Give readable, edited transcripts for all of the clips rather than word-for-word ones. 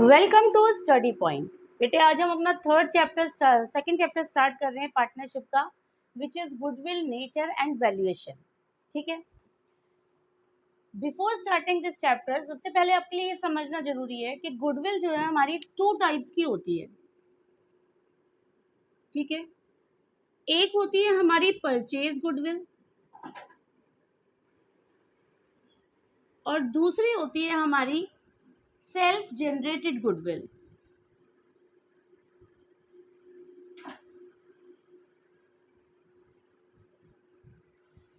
Welcome to study point. बेटे आज हम अपना सेकंड चैप्टर स्टार्ट कर रहे हैं पार्टनरशिप का, which is goodwill, nature and valuation. ठीक है, बिफोर स्टार्टिंग दिस चैप्टर सबसे पहले आपके लिए ये समझना जरूरी है कि गुडविल जो है हमारी टू टाइप्स की होती है। ठीक है, एक होती है हमारी परचेज गुडविल और दूसरी होती है हमारी सेल्फ जनरेटेड गुडविल।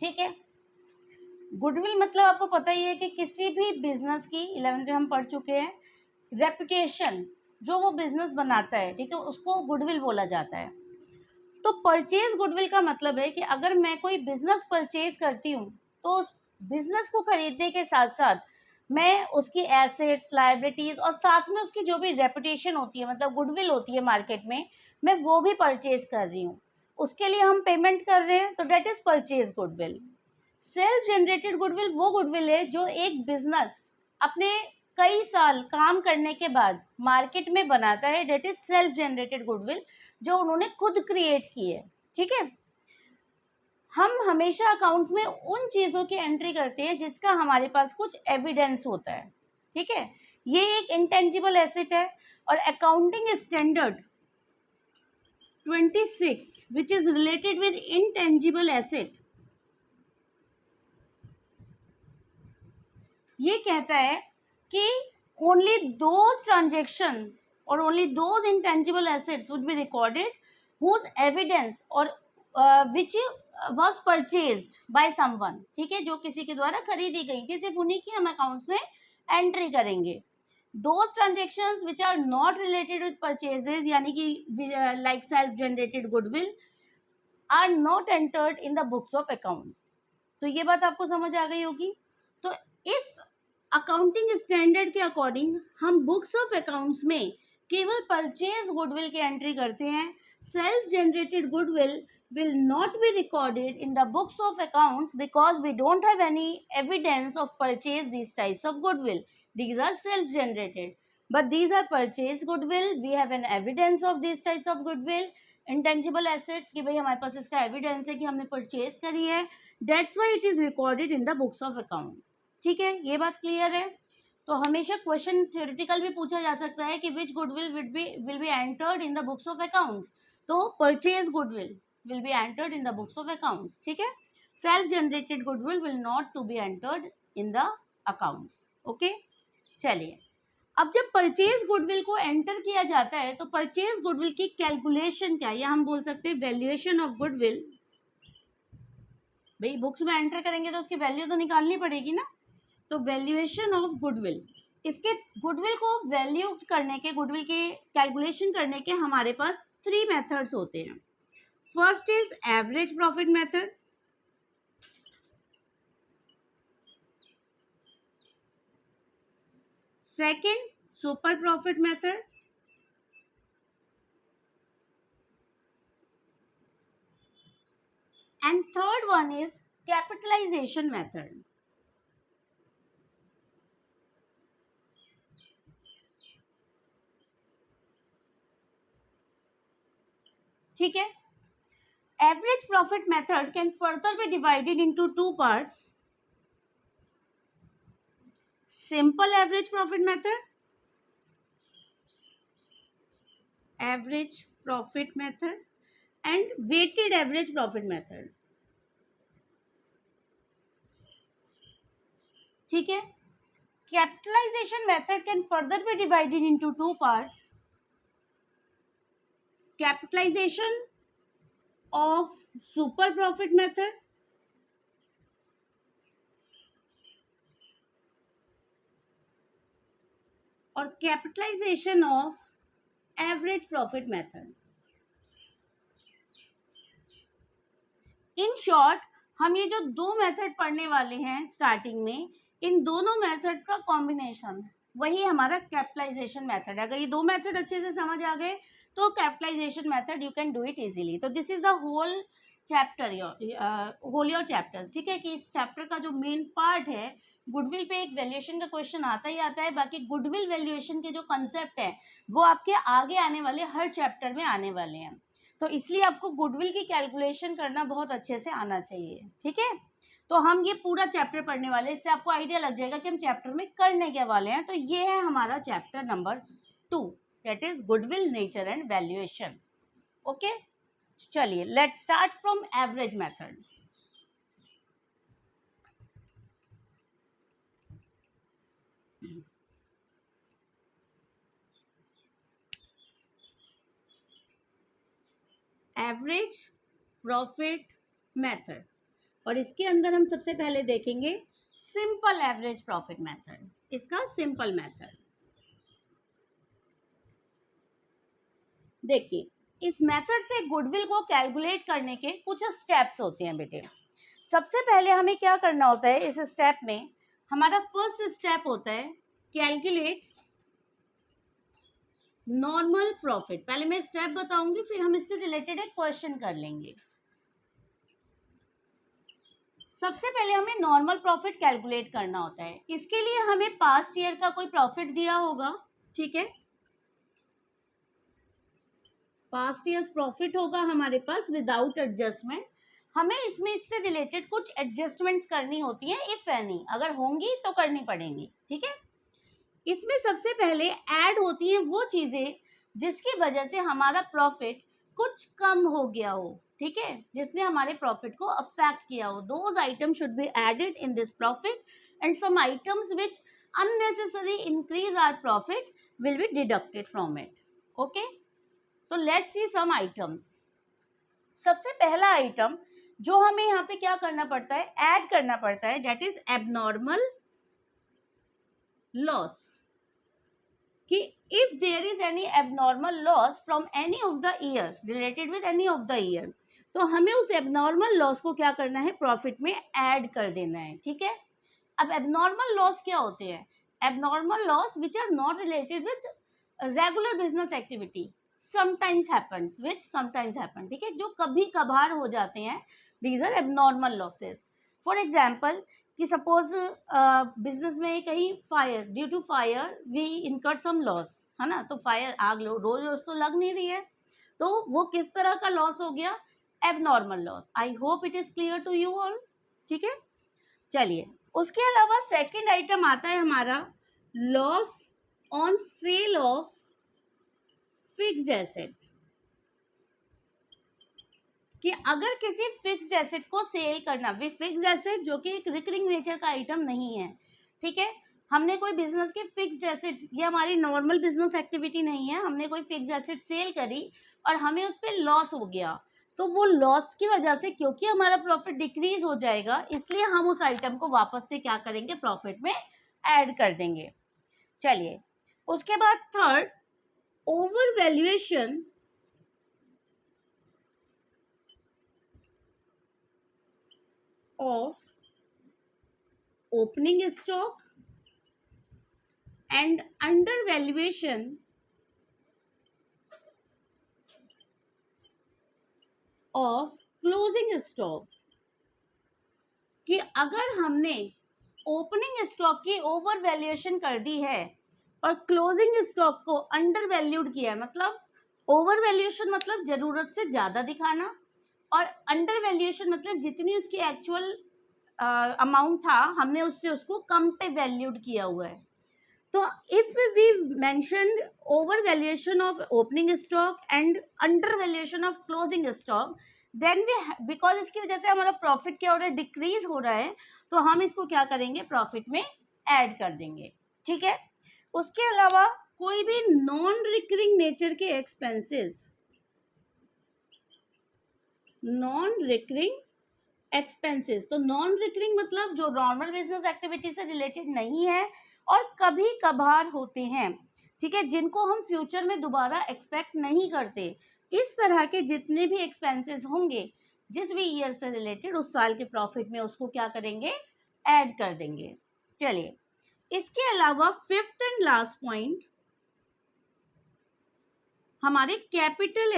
ठीक है, गुडविल मतलब आपको पता ही है कि किसी भी बिजनेस की 11th में हम पढ़ चुके हैं, रेपुटेशन जो वो बिजनेस बनाता है, ठीक है, उसको गुडविल बोला जाता है। तो परचेज गुडविल का मतलब है कि अगर मैं कोई बिजनेस परचेज करती हूँ तो उस बिजनेस को खरीदने के साथ साथ मैं उसकी एसेट्स, लायबिलिटीज और साथ में उसकी जो भी रेपुटेशन होती है, मतलब गुडविल होती है मार्केट में, मैं वो भी परचेज कर रही हूँ, उसके लिए हम पेमेंट कर रहे हैं, तो that is purchase goodwill. Self generated goodwill वो गुडविल है जो एक बिजनेस अपने कई साल काम करने के बाद मार्केट में बनाता है, that is self generated goodwill, जो उन्होंने खुद क्रिएट की है। ठीक है, हम हमेशा अकाउंट्स में उन चीज़ों की एंट्री करते हैं जिसका हमारे पास कुछ एविडेंस होता है। ठीक है, ये एक इंटेंजिबल एसेट है और accounting standard 26 which is related with intangible asset ये कहता है कि ओनली दोज ट्रांजेक्शन और only those intangible assets would be recorded whose evidence और which was purchased by someone. ठीक है, जो किसी के द्वारा खरीदी गई थी, सिर्फ उन्हीं की हम अकाउंट्स में एंट्री करेंगे। Those transactions which are not related with purchases, यानी कि like self generated goodwill, are not entered in the books of accounts. तो ये बात आपको समझ आ गई होगी। तो इस अकाउंटिंग स्टैंडर्ड के अकॉर्डिंग हम बुक्स ऑफ अकाउंट्स में केवल परचेज गुडविल की एंट्री करते हैं। Self generated goodwill will not be recorded in the books of accounts because we don't have any evidence of purchase these types of goodwill. These are self generated, but these are purchase goodwill. We have an evidence of these types of goodwill, intangible assets कि भाई हमारे पास इसका evidence है कि हमने purchase करी है, that's why it is recorded in the books of account. ठीक है, ये बात क्लियर है। तो हमेशा क्वेश्चन थ्योरेटिकल भी पूछा जा सकता है कि which goodwill will be entered in the books of accounts, तो purchase goodwill will be entered in the books of accounts. ठीक है, self generated goodwill will not to be entered in the accounts. Okay, चलिए, अब जब purchase goodwill को enter किया जाता है तो परचेज गुडविल की कैलकुलेशन क्या है, या हम बोल सकते हैं वैल्यूएशन ऑफ गुडविल। भाई बुक्स में एंटर करेंगे तो उसकी वैल्यू तो निकालनी पड़ेगी ना। तो वैल्यूएशन ऑफ गुडविल, इसके गुडविल को वैल्यू करने के, गुडविल की कैलकुलेशन करने के हमारे पास 3 मेथड्स होते हैं। First is average profit method, second super profit method, and third one is capitalization method. ठीक है, average profit method can further be divided into two parts: simple average profit method, average profit method, and weighted average profit method. ठीक है, capitalization method can further be divided into two parts: capitalization of super profit method और capitalization of average profit method. In short, हम ये जो दो method पढ़ने वाले हैं स्टार्टिंग में, इन दोनों मेथड्स का कॉम्बिनेशन वही हमारा कैपिटलाइजेशन मेथड है। अगर ये दो मेथड अच्छे से समझ आ गए तो capitalization method you can do it easily. तो this is the whole chapter, whole your chapters. ठीक है, कि इस चैप्टर का जो मेन पार्ट है गुडविल पे एक वैल्यूएशन का क्वेश्चन आता ही आता है। बाकी गुडविल वैल्यूएशन के जो कंसेप्ट है वो आपके आगे आने वाले हर चैप्टर में आने वाले हैं, तो इसलिए आपको गुडविल की कैलकुलेशन करना बहुत अच्छे से आना चाहिए, ठीक है। तो हम ये पूरा चैप्टर पढ़ने वाले हैं, इससे आपको आइडिया लग जाएगा कि हम चैप्टर में करने के वाले हैं। तो ये है हमारा chapter number 2, that is goodwill, nature and valuation. Okay, चलिए let's start from average method. Average profit method, और इसके अंदर हम सबसे पहले देखेंगे सिंपल एवरेज प्रॉफिट मेथड, इसका सिंपल मेथड। देखिए, इस मेथड से गुडविल को कैलकुलेट करने के कुछ स्टेप्स होते हैं बेटे। सबसे पहले हमें क्या करना होता है इस स्टेप में, हमारा फर्स्ट स्टेप होता है कैलकुलेट नॉर्मल प्रॉफिट। पहले मैं स्टेप बताऊंगी, फिर हम इससे रिलेटेड एक क्वेश्चन कर लेंगे। सबसे पहले हमें नॉर्मल प्रॉफिट कैलकुलेट करना होता है। इसके लिए हमें पास्ट ईयर का कोई प्रॉफिट दिया होगा, ठीक है, पास्ट ईयर्स प्रॉफिट होगा हमारे पास विदाउट एडजस्टमेंट। हमें इसमें इससे रिलेटेड कुछ एडजस्टमेंट्स करनी होती हैं, इफ एनी, अगर होंगी तो करनी पड़ेंगी, ठीक है। इसमें सबसे पहले ऐड होती हैं वो चीजें जिसकी वजह से हमारा प्रॉफिट कुछ कम हो गया हो, ठीक है, जिसने हमारे प्रॉफिट को अफेक्ट किया हो। Those item should be added in this profit and some items which unnecessary increase our profit will be deducted from it. Okay, तो लेट्स सी सम आइटम्स। सबसे पहला आइटम जो हमें यहाँ पे क्या करना पड़ता है, ऐड करना पड़ता है, दैट इज एबनॉर्मल लॉस। कि if there is any abnormal loss from any of the year, related with any of the year, तो हमें उस एबनॉर्मल लॉस को क्या करना है, प्रॉफिट में ऐड कर देना है, ठीक है। अब एबनॉर्मल लॉस क्या होते हैं, abnormal loss which are not related with regular business activity, sometimes happens, which sometimes happen, ठीक है, जो कभी कभार हो जाते हैं, these are abnormal losses. For example कि सपोज बिजनेस में कहीं fire, due to fire we incurred some loss, है ना, तो फायर, आग रोज रोज तो लग नहीं रही है, तो वो किस तरह का लॉस हो गया, abnormal loss. I hope it is clear to you all, ठीक है। चलिए, उसके अलावा सेकंड आइटम आता है हमारा loss on sale of fixed asset. कि अगर किसी फिक्स्ड एसेट को सेल करना, फिक्स्ड एसेट जो कि एक रिकरिंग नेचर का आइटम नहीं है, ठीक है, हमने कोई बिजनेस के फिक्स्ड एसेट, ये हमारी नॉर्मल बिजनेस एक्टिविटी नहीं है, हमने कोई फिक्स्ड एसेट सेल करी और हमें उस पर लॉस हो गया, तो वो लॉस की वजह से क्योंकि हमारा प्रॉफिट डिक्रीज हो जाएगा, इसलिए हम उस आइटम को वापस से क्या करेंगे, प्रॉफिट में ऐड कर देंगे। चलिए, उसके बाद third, over valuation of opening stock and undervaluation of closing stock। कि अगर हमने ओपनिंग स्टॉक की ओवर वैल्यूएशन कर दी है और क्लोजिंग स्टॉक को अंडर वैल्यूड किया है, मतलब ओवर वैल्यूएशन मतलब जरूरत से ज्यादा दिखाना, और अंडर वैल्यूएशन मतलब जितनी उसकी एक्चुअल अमाउंट था हमने उससे उसको कम पे वैल्यूड किया हुआ है। तो if we mention over valuation of opening stock and under valuation of closing stock, then we, because इसकी वजह से हमारा प्रॉफिट क्या हो रहा है, डिक्रीज हो रहा है, तो हम इसको क्या करेंगे, प्रॉफिट में ऐड कर देंगे, ठीक है। उसके अलावा कोई भी नॉन रिकरिंग नेचर के एक्सपेंसेस, नॉन रिकरिंग एक्सपेंसेस, तो नॉन रिकरिंग मतलब जो नॉर्मल बिजनेस एक्टिविटी से रिलेटेड नहीं है और कभी कभार होते हैं, ठीक है, जिनको हम फ्यूचर में दोबारा एक्सपेक्ट नहीं करते, इस तरह के जितने भी एक्सपेंसेस होंगे जिस भी ईयर से रिलेटेड, उस साल के प्रॉफिट में उसको क्या करेंगे, ऐड कर देंगे। चलिए, इसके अलावा फिफ्थ एंड लास्ट पॉइंट हमारे capital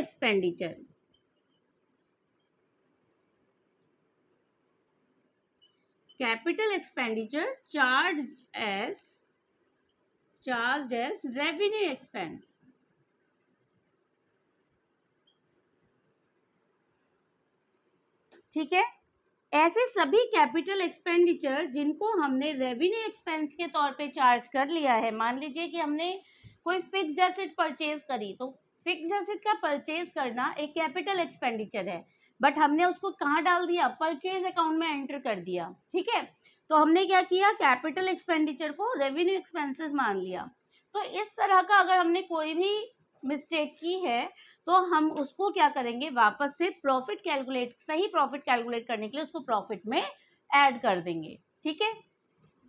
capital expenditure charged as revenue expense. ठीक है, ऐसे सभी कैपिटल एक्सपेंडिचर जिनको हमने रेवेन्यू एक्सपेंस के तौर पे चार्ज कर लिया है, मान लीजिए कि हमने कोई फिक्स्ड एसेट परचेज करी, तो फिक्स्ड एसेट का परचेज करना एक कैपिटल एक्सपेंडिचर है, बट हमने उसको कहाँ डाल दिया, परचेज अकाउंट में एंटर कर दिया। ठीक है, तो हमने क्या किया, कैपिटल एक्सपेंडिचर को रेवेन्यू एक्सपेंसेस मान लिया। तो इस तरह का अगर हमने कोई भी मिस्टेक की है तो हम उसको क्या करेंगे, वापस से प्रॉफिट कैलकुलेट, सही प्रॉफिट कैलकुलेट करने के लिए उसको प्रॉफिट में ऐड कर देंगे। ठीक है,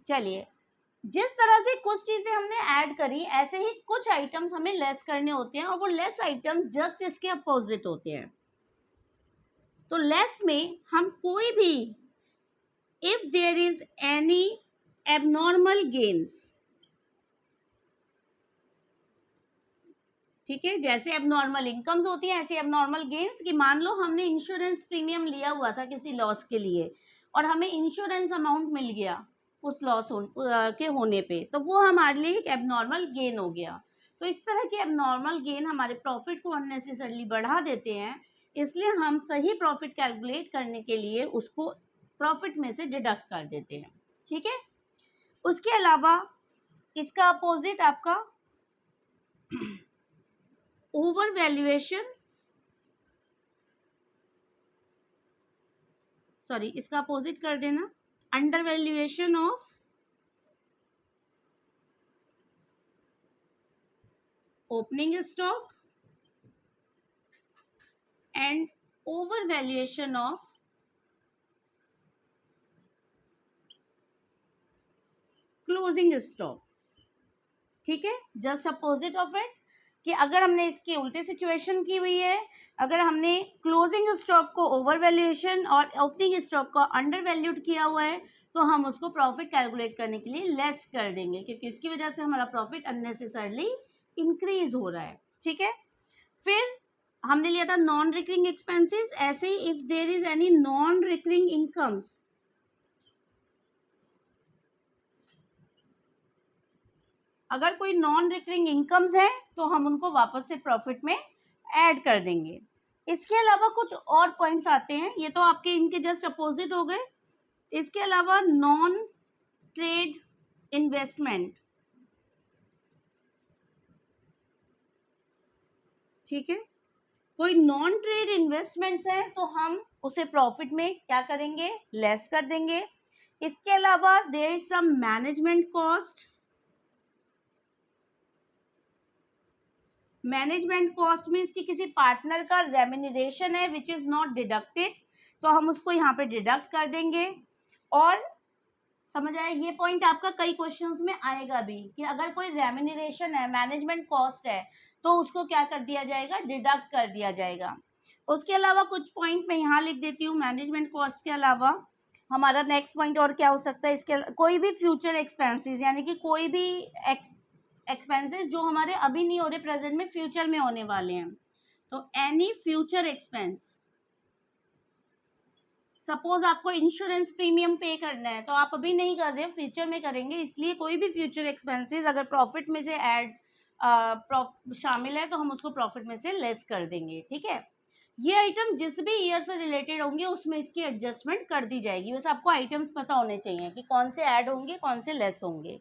चलिए, जिस तरह से कुछ चीजें हमने ऐड करी, ऐसे ही कुछ आइटम्स हमें लेस करने होते हैं, और वो लेस आइटम जस्ट इसके अपोजिट होते हैं। तो लेस में हम कोई भी, if there is any abnormal gains, ठीक है, जैसे एबनॉर्मल इनकम्स होती है ऐसे एबनॉर्मल गेन्स, कि मान लो हमने इंश्योरेंस प्रीमियम लिया हुआ था किसी लॉस के लिए और हमें इंश्योरेंस अमाउंट मिल गया उस लॉस के होने पे, तो वो हमारे लिए एक एबनॉर्मल गेन हो गया। तो इस तरह के एबनॉर्मल गेन हमारे प्रॉफिट को अननेसेसरली बढ़ा देते हैं, इसलिए हम सही प्रॉफिट कैलकुलेट करने के लिए उसको प्रॉफिट में से डिडक्ट कर देते हैं। ठीक है, उसके अलावा इसका अपोजिट आपका ओवर वैल्यूएशन, सॉरी इसका अपोजिट कर देना, under valuation of opening stock and over valuation of closing stock. ठीक है, जस्ट अपोजिट ऑफ इट, कि अगर हमने इसकी उल्टी सिचुएशन की हुई है, अगर हमने क्लोजिंग स्टॉक को ओवर वैल्यूएशन और ओपनिंग स्टॉक को अंडर वैल्यूड किया हुआ है, तो हम उसको प्रॉफिट कैलकुलेट करने के लिए लेस कर देंगे, क्योंकि उसकी वजह से हमारा प्रॉफिट अननेसेसरली इंक्रीज हो रहा है। ठीक है, फिर हमने लिया था नॉन रिकरिंग एक्सपेंसेस, ऐसे ही if there is any non recurring incomes, अगर कोई नॉन रिकरिंग इनकम्स है तो हम उनको वापस से प्रॉफिट में ऐड कर देंगे। इसके अलावा कुछ और पॉइंट्स आते हैं, ये तो आपके इनके जस्ट अपोजिट हो गए। इसके अलावा नॉन ट्रेड इन्वेस्टमेंट, ठीक है, कोई नॉन ट्रेड इन्वेस्टमेंट्स हैं तो हम उसे प्रॉफिट में क्या करेंगे, लेस कर देंगे। इसके अलावा there is some management cost, management cost में इसकी किसी पार्टनर का रेम्यूनरेशन है विच इज नॉट डिडक्टेड, तो हम उसको यहाँ पे डिडक्ट कर देंगे। और समझ आया, ये पॉइंट आपका कई क्वेश्चंस में आएगा भी, कि अगर कोई रेम्यूनरेशन है, मैनेजमेंट कॉस्ट है, तो उसको क्या कर दिया जाएगा, डिडक्ट कर दिया जाएगा। उसके अलावा कुछ पॉइंट मैं यहाँ लिख देती हूँ, मैनेजमेंट कॉस्ट के अलावा हमारा नेक्स्ट पॉइंट और क्या हो सकता है, इसके कोई भी फ्यूचर एक्सपेंसेस, यानी कि कोई भी एक्सपेंसेस जो हमारे अभी नहीं हो रहे, प्रेजेंट में, फ्यूचर में होने वाले हैं। तो एनी फ्यूचर एक्सपेंस, सपोज आपको इंश्योरेंस प्रीमियम पे करना है, तो आप अभी नहीं कर रहे हो, फ्यूचर में करेंगे, इसलिए कोई भी फ्यूचर एक्सपेंसेस अगर प्रॉफिट में से ऐड शामिल है तो हम उसको प्रॉफिट में से लेस कर देंगे। ठीक है, ये आइटम जिस भी ईयर से रिलेटेड होंगे उसमें इसकी एडजस्टमेंट कर दी जाएगी, बस आपको आइटम्स पता होने चाहिए कि कौन से ऐड होंगे कौन से लेस होंगे।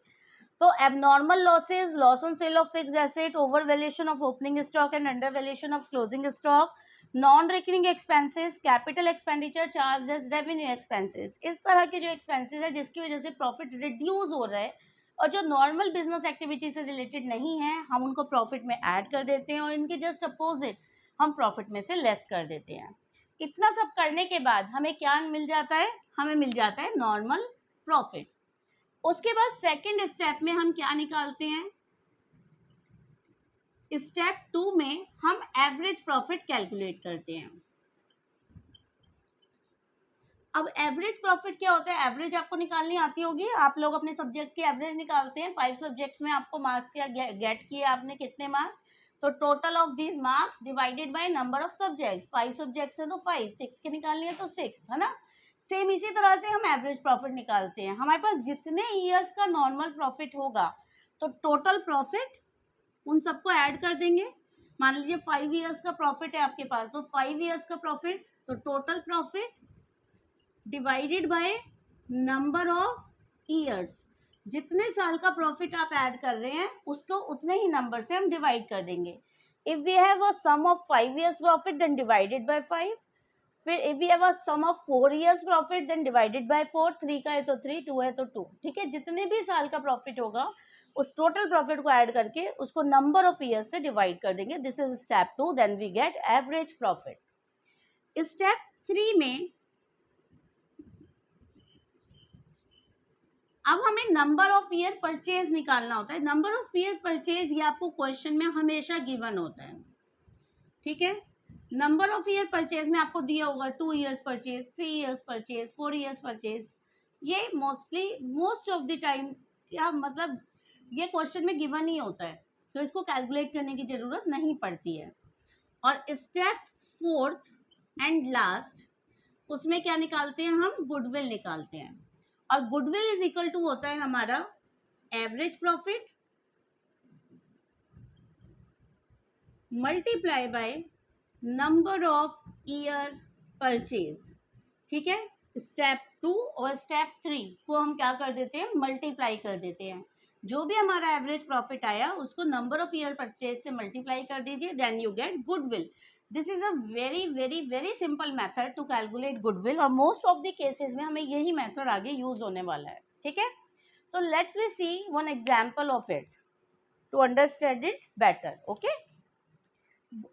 तो abnormal losses, loss on sale of fixed asset, over valuation of opening stock and under valuation of closing stock, non recurring expenses, capital expenditure charge as revenue expenses, इस तरह के जो एक्सपेंसेस है जिसकी वजह से प्रॉफिट रिड्यूस हो रहा है और जो नॉर्मल बिजनेस एक्टिविटी से रिलेटेड नहीं है, हम उनको प्रॉफिट में ऐड कर देते हैं, और इनके जस्ट अपोजिट हम प्रॉफिट में से लेस कर देते हैं। इतना सब करने के बाद हमें क्या मिल जाता है, हमें मिल जाता है नॉर्मल प्रॉफिट। उसके बाद सेकंड स्टेप में हम क्या निकालते हैं, स्टेप 2 में हम एवरेज प्रॉफिट कैलकुलेट करते हैं। अब एवरेज प्रॉफिट क्या होता है, एवरेज आपको निकालनी आती होगी, आप लोग अपने सब्जेक्ट की एवरेज निकालते हैं, 5 सब्जेक्ट्स में आपको मार्क्स क्या गेट किए आपने, कितने मार्क्स, तो total of these marks divided by number of subjects, 5 subjects है तो 5, 6 के निकालनी है तो 6, है ना, सेम इसी तरह से हम एवरेज प्रॉफिट निकालते हैं। हमारे पास जितने ईयर्स का नॉर्मल प्रॉफिट होगा तो टोटल प्रॉफिट उन सबको ऐड कर देंगे। मान लीजिए 5 ईयर्स का प्रॉफिट है आपके पास, तो 5 ईयर्स का प्रॉफिट, तो total profit divided by number of years, जितने साल का प्रॉफिट आप ऐड कर रहे हैं उसको उतने ही नंबर से हम डिवाइड कर देंगे। If we have a sum of 5 years profit then divided by 5, फिर if we have a sum of 4 years profit then divided by 4, 3 का है तो 3, 2 है तो 2। ठीक है, जितने भी साल का प्रॉफिट होगा उस टोटल प्रॉफिट को ऐड करके उसको नंबर ऑफ ईयर्स से डिवाइड कर देंगे। This is step 2, then we get average profit. Step 3 में अब हमें नंबर ऑफ ईयर परचेज निकालना होता है। नंबर ऑफ ईयर परचेज ये आपको क्वेश्चन में हमेशा गिवन होता है। ठीक है, नंबर ऑफ ईयर परचेज में आपको दिया होगा 2 years purchase, 3 years purchase, 4 years purchase. ये मोस्ट ऑफ द टाइम क्या मतलब ये क्वेश्चन में गिवन ही होता है, तो इसको कैलकुलेट करने की जरूरत नहीं पड़ती है। और स्टेप 4th एंड लास्ट, उसमें क्या निकालते हैं हम, गुडविल निकालते हैं। और गुडविल इज इक्वल टू होता है हमारा average profit multiply by number of year purchase. ठीक है, स्टेप 2 और स्टेप 3 को हम क्या कर देते हैं, मल्टीप्लाई कर देते हैं। जो भी हमारा एवरेज प्रॉफिट आया उसको नंबर ऑफ ईयर परचेज से मल्टीप्लाई कर दीजिए, then you get goodwill. This is a very very very simple method to calculate goodwill, और मोस्ट ऑफ द केसेस में हमें यही मेथड आगे यूज होने वाला है। ठीक है, तो let's we see one example of it to understand it better. Okay,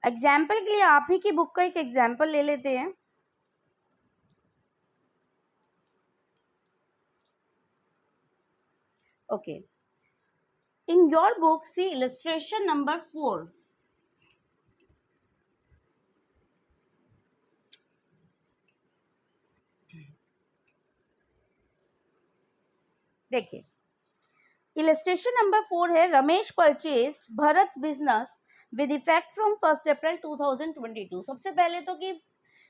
example के लिए आप ही की बुक का एक एग्जाम्पल ले लेते हैं। Okay, in your book see illustration number 4। देखिए, इलस्ट्रेशन नंबर 4 है, Ramesh purchased Bharat business with effect from 1 April 2022। सबसे पहले तो कि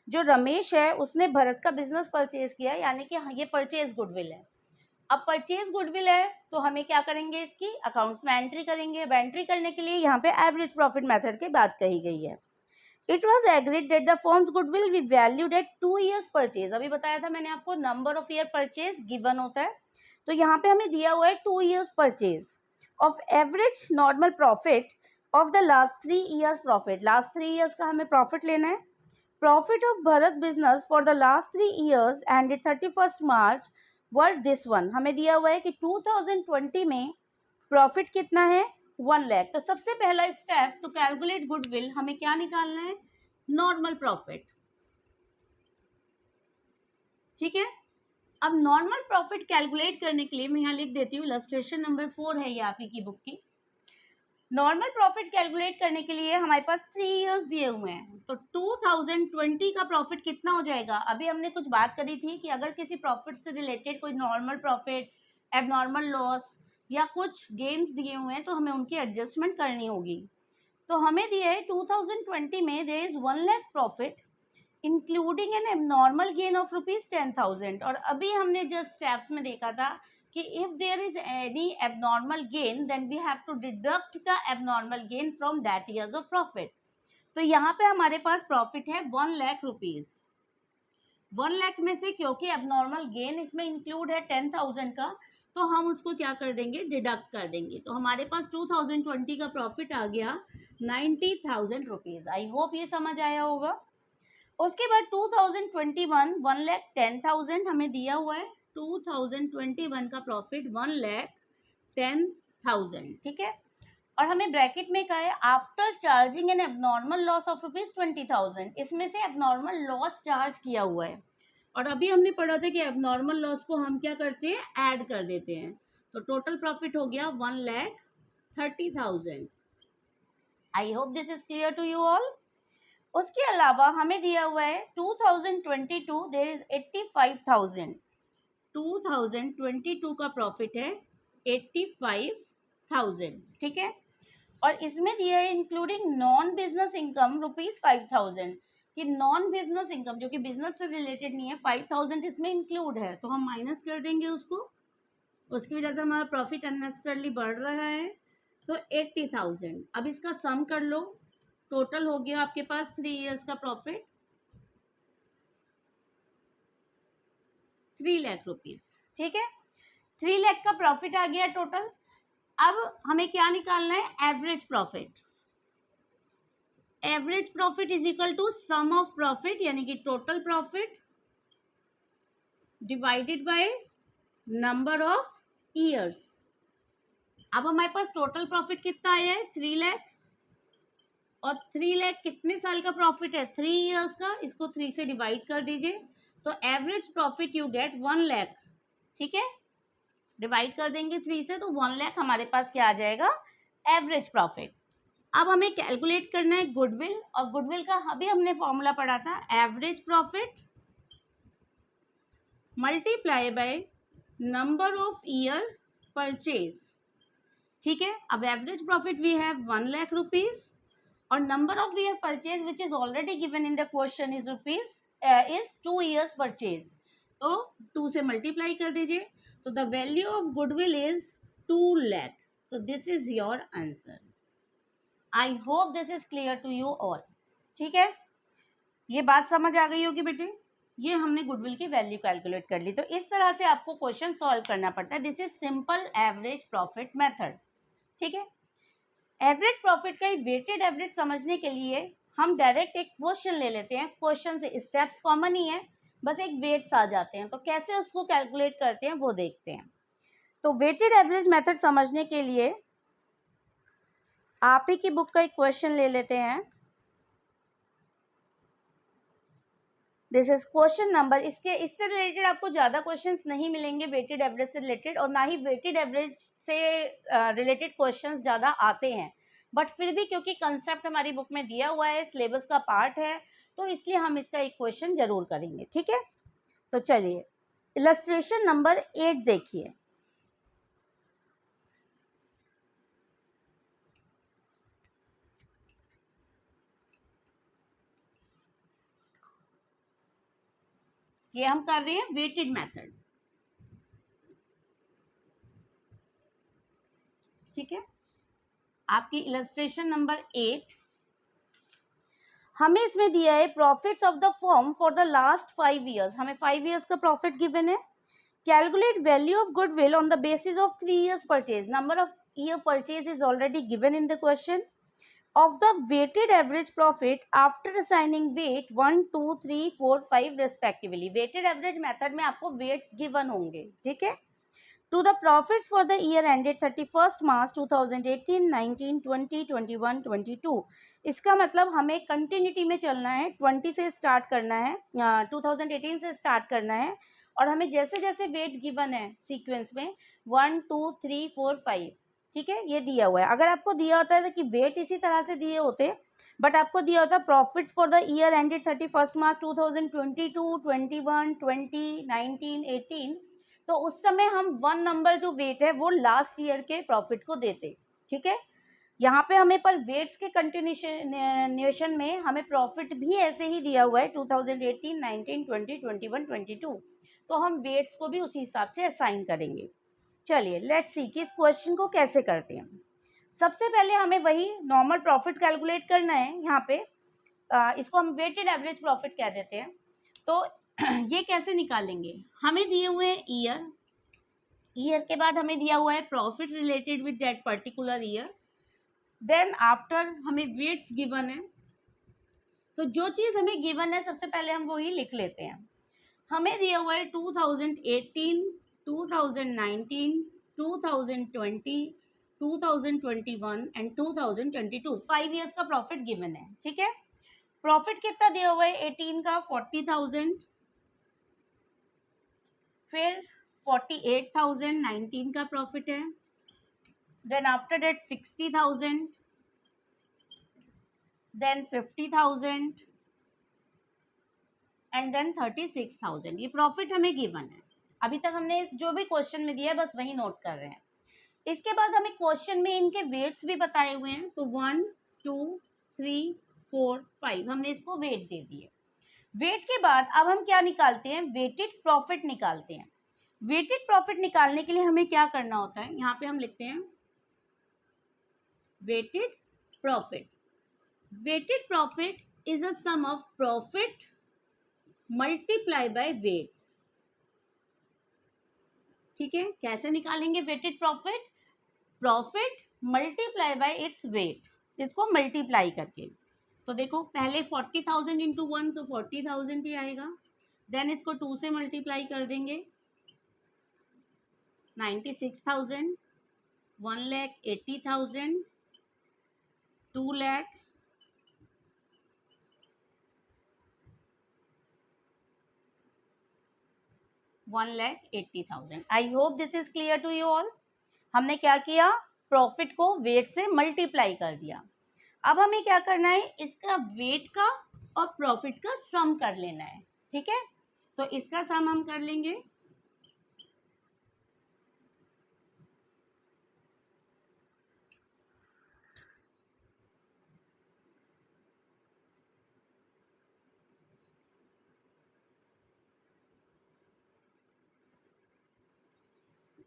जो रमेश है उसने भरत का बिजनेस परचेज किया, यानी कि ये परचेज गुडविल है। अब परचेज गुडविल है तो हमें क्या करेंगे, इसकी अकाउंट्स में एंट्री करेंगे। अब एंट्री करने के लिए यहाँ पे एवरेज प्रॉफिट मेथड की बात कही गई है। It was agreed that the firms goodwill be valued at 2 years purchase. अभी बताया था मैंने आपको, number of year purchase given होता है, तो यहाँ पे हमें दिया हुआ है 2 years purchase of average normal profit of the last 3 years profit. Last 3 years का हमें प्रॉफिट लेना है। Profit of Bharat business for the last 3 years and 31 March were this one. हमें दिया हुआ है कि 2020 में प्रॉफिट कितना है, 1 लाख। तो सबसे पहला स्टेप टू कैलकुलेट गुडविल, हमें क्या निकालना है, नॉर्मल प्रॉफिट। ठीक है, अब नॉर्मल प्रॉफिट कैलकुलेट करने के लिए मैं यहाँ लिख देती हूँ, इलस्ट्रेशन नंबर 4 है ये आप ही की बुक की। नॉर्मल प्रॉफिट कैलकुलेट करने के लिए हमारे पास 3 ईयर्स दिए हुए हैं, तो 2020 का प्रॉफिट कितना हो जाएगा। अभी हमने कुछ बात करी थी कि अगर किसी प्रॉफिट से रिलेटेड कोई नॉर्मल प्रॉफिट, एबनॉर्मल लॉस या कुछ गेन्स दिए हुए हैं तो हमें उनकी एडजस्टमेंट करनी होगी। तो हमें दिया है 2020 में there is 1 lakh profit including an abnormal gain of ₹10,000। और अभी हमने जस्ट स्टेप्स में देखा था कि if there is any abnormal gain then we have to deduct the abnormal gain from that years of profit. तो यहाँ पे हमारे पास प्रॉफिट है 1 लाख रुपीज। 1 लाख में से क्योंकि एबनॉर्मल गेन इसमें इंक्लूड है 10,000 का, तो हम उसको क्या कर देंगे, डिडक्ट कर देंगे। तो हमारे पास 2020 का प्रॉफिट आ गया 90,000 रुपीज। आई होप ये समझ आया होगा। उसके बाद 2021 1,10,000 हमें दिया हुआ है। 2021 का प्रॉफिट 1,10,000। ठीक है, और हमें ब्रैकेट में कहा है after charging N abnormal loss of ₹20,000। इसमें से एबनॉर्मल लॉस चार्ज किया हुआ है, और अभी हमने पढ़ा था कि एबनॉर्मल लॉस को हम क्या करते हैं, ऐड कर देते हैं। तो टोटल प्रॉफिट हो गया 1,30,000। I hope this is clear to you all. उसके अलावा हमें दिया हुआ है 2022 देयर इज 85,000। 2022 का प्रॉफिट है 85,000। ठीक है, और इसमें दिया है इंक्लूडिंग नॉन बिजनेस इनकम ₹5,000। कि नॉन बिजनेस इनकम जो कि बिजनेस से रिलेटेड नहीं है 5000 इसमें इंक्लूड है, तो हम माइनस कर देंगे उसको, उसकी वजह से हमारा प्रॉफिट अननेसेसरली बढ़ रहा है। तो 80,000। अब इसका सम कर लो, टोटल हो गया आपके पास 3 इयर्स का प्रॉफिट 3 लाख रुपीज। ठीक है, 3 लाख का प्रॉफिट आ गया टोटल। अब हमें क्या निकालना है, average profit. Average profit is equal to sum of profit यानी कि total profit divided by number of years. अब हमारे पास टोटल प्रॉफिट कितना आया है 3 लाख, और 3 लाख कितने साल का प्रॉफिट है 3 इयर्स का, इसको 3 से डिवाइड कर दीजिए, तो average profit you get 1 lakh. ठीक है, डिवाइड कर देंगे 3 से तो 1 लाख हमारे पास क्या आ जाएगा, एवरेज प्रॉफिट। अब हमें कैलकुलेट करना है गुडविल, और गुडविल का अभी हमने फॉर्मूला पढ़ा था, average profit multiply by number of year purchase. ठीक है, अब average profit we have 1 lakh rupees, और number of year purchase which is already given in the question is is 2 years purchase, तो 2 से मल्टीप्लाई कर दीजिए, तो the value of goodwill is 2 lakh. तो this is your answer. I hope this is clear to you all. ठीक है, ये बात समझ आ गई होगी बेटे, ये हमने गुडविल की वैल्यू कैलकुलेट कर ली। तो इस तरह से आपको क्वेश्चन सॉल्व करना पड़ता है। This is simple average profit method. ठीक है, एवरेज प्रॉफिट का वेटेड एवरेज समझने के लिए हम डायरेक्ट एक क्वेश्चन ले लेते हैं, क्वेश्चन से स्टेप्स कॉमन ही है, बस एक वेट्स आ जाते हैं, तो कैसे उसको कैलकुलेट करते हैं वो देखते हैं। तो वेटेड एवरेज मेथड समझने के लिए आप ही की बुक का एक क्वेश्चन ले लेते हैं। दिस इज क्वेश्चन नंबर, इससे रिलेटेड आपको ज़्यादा क्वेश्चंस नहीं मिलेंगे वेटेड एवरेज से रिलेटेड, और ना ही वेटेड एवरेज से रिलेटेड क्वेश्चंस ज़्यादा आते हैं, बट फिर भी क्योंकि कंसेप्ट हमारी बुक में दिया हुआ है, सिलेबस का पार्ट है, तो इसलिए हम इसका एक क्वेश्चन जरूर करेंगे। ठीक है, तो चलिए इलस्ट्रेशन नंबर 8 देखिए। ये हम कर रहे हैं वेटेड मेथड। ठीक है, आपकी इलस्ट्रेशन नंबर 8, हमें इसमें दिया है profits of the firm for the last 5 years. हमें 5 इयर्स का प्रॉफिट गिवन है। Calculate value of goodwill on the basis of 3 years purchase. Number of year purchase is already given in the question. Of the weighted average profit after assigning weight 1, 2, 3, 4, 5 respectively. Weighted average method में आपको weights given होंगे। ठीक है, to the profits for the year ended 31st March 2018, 19, 20, 21, 22। इसका मतलब हमें continuity में चलना है, 20 से स्टार्ट करना है, 2018 से स्टार्ट करना है, और हमें जैसे जैसे वेट गिवन है सीक्वेंस में 1, 2, 3, 4, 5, ठीक है, ये दिया हुआ है। अगर आपको दिया होता है कि वेट इसी तरह से दिए होते, बट आपको दिया होता profits for the year ended 31st मार्च 2022, 21, 20, 19, 18, तो उस समय हम 1 नंबर जो वेट है वो लास्ट ईयर के प्रॉफिट को देते। ठीक है, यहाँ पे हमें पर वेट्स के कंटिन्यूएशन में हमें प्रॉफिट भी ऐसे ही दिया हुआ है 2018, 19, 20, 21, 22, तो हम वेट्स को भी उसी हिसाब से असाइन करेंगे। चलिए लेट्स सी कि इस क्वेश्चन को कैसे करते हैं। सबसे पहले हमें वही नॉर्मल प्रॉफिट कैलकुलेट करना है। यहाँ पे इसको हम वेटेड एवरेज प्रॉफिट कह देते हैं। तो ये कैसे निकालेंगे, हमें दिए हुए हैं ईयर के बाद हमें दिया हुआ है profit related with that particular year, then after हमें वेट्स गिवन है। तो जो चीज़ हमें गिवन है सबसे पहले हम वही लिख लेते हैं। हमें दिया हुआ है 2018, 2019, 2020, 2021 एंड 2022, 5 इयर्स का प्रॉफिट गिवन है। ठीक है, प्रॉफिट कितना दिया हुआ है 18 का 40,000, फिर 48,000 19 का प्रॉफिट है, then after that 60,000, then 50,000 and then 36,000। ये प्रॉफिट हमें गिवन है। अभी तक हमने जो भी क्वेश्चन में दिया है बस वही नोट कर रहे हैं। इसके बाद हमें क्वेश्चन में इनके वेट्स भी बताए हुए हैं, तो 1, 2, 3, 4 5, हमने इसको वेट दे दिए। वेट के बाद अब हम क्या निकालते हैं, वेटेड प्रॉफिट निकालते हैं। वेटेड प्रॉफिट निकालने के लिए हमें क्या करना होता है, यहाँ पे हम लिखते हैं weighted profit. Weighted profit is a sum of profit multiply by weights. ठीक है, कैसे निकालेंगे weighted profit, profit multiply by its weight, इसको मल्टीप्लाई करके। तो देखो पहले 40,000 इंटू 1 तो 40,000 ही आएगा, देन इसको 2 से मल्टीप्लाई कर देंगे 96,000, 1,80,000, 2 lakh, 1,80,000। I hope this is clear to you all. हमने क्या किया, प्रॉफिट को वेट से मल्टीप्लाई कर दिया। अब हमें क्या करना है, इसका वेट का और प्रॉफिट का सम कर लेना है। ठीक है, तो इसका सम हम कर लेंगे।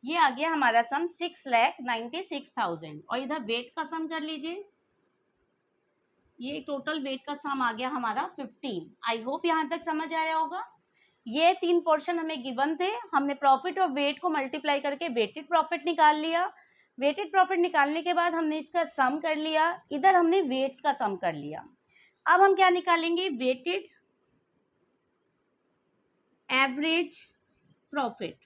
ये आ गया हमारा सम 6,96,000 और इधर वेट का सम कर लीजिए। ये टोटल वेट का सम आ गया हमारा 15। आई होप यहाँ तक समझ आया होगा। ये 3 पोर्शन हमें गिवन थे, हमने प्रॉफिट और वेट को मल्टीप्लाई करके वेटेड प्रॉफिट निकाल लिया। वेटेड प्रॉफिट निकालने के बाद हमने इसका सम कर लिया, इधर हमने वेट्स का सम कर लिया। अब हम क्या निकालेंगे, वेटेड एवरेज प्रॉफिट।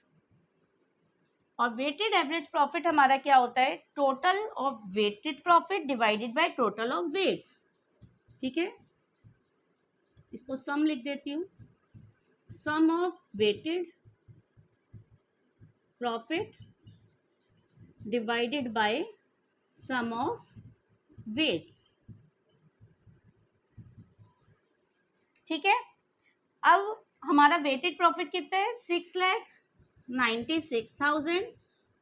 और वेटेड एवरेज प्रॉफिट हमारा क्या होता है, total of weighted profit divided by total of weights. ठीक है, इसको सम लिख देती हूँ, sum of weighted profit divided by sum of weights. ठीक है, अब हमारा वेटेड प्रॉफिट कितना है, 6,96,000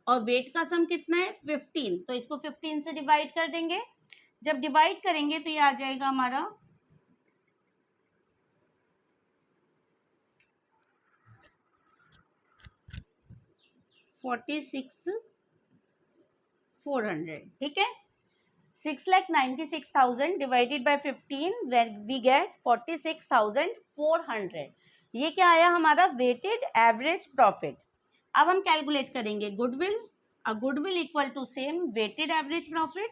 और वेट का सम कितना है 15, तो इसको 15 से डिवाइड कर देंगे। जब डिवाइड करेंगे तो ये आ जाएगा हमारा 46,400। ठीक है, 6,96,000 डिवाइडेड बाय 15 वी गेट 46,400। ये क्या आया हमारा वेटेड एवरेज प्रॉफिट। अब हम कैलकुलेट करेंगे goodwill. A goodwill equal to same weighted average profit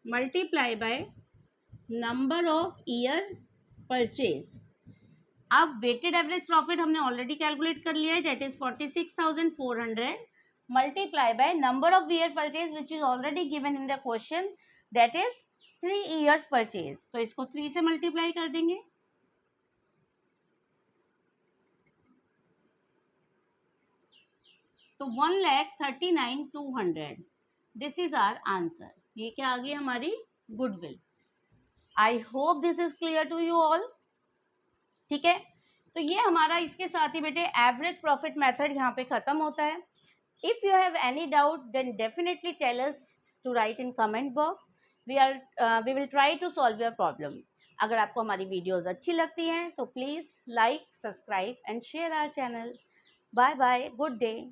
multiply by number of year purchase. अब वेटेड एवरेज प्रॉफिट हमने ऑलरेडी कैलकुलेट कर लिया है, that is 46,400 multiply by number of year purchase which is already given in the question, that is 3 years purchase. तो इसको 3 से multiply कर देंगे, तो 1,39,200। This is our answer. ये क्या आ गई हमारी गुडविल। आई hope this is clear to you all. ठीक है, तो ये हमारा इसके साथ ही बेटे एवरेज प्रॉफिट मेथड यहाँ पे खत्म होता है। If you have any doubt then definitely tell us to write in comment box. We will try to solve your problem. अगर आपको हमारी वीडियोस अच्छी लगती हैं तो please like, subscribe and share our channel. Bye bye, good day.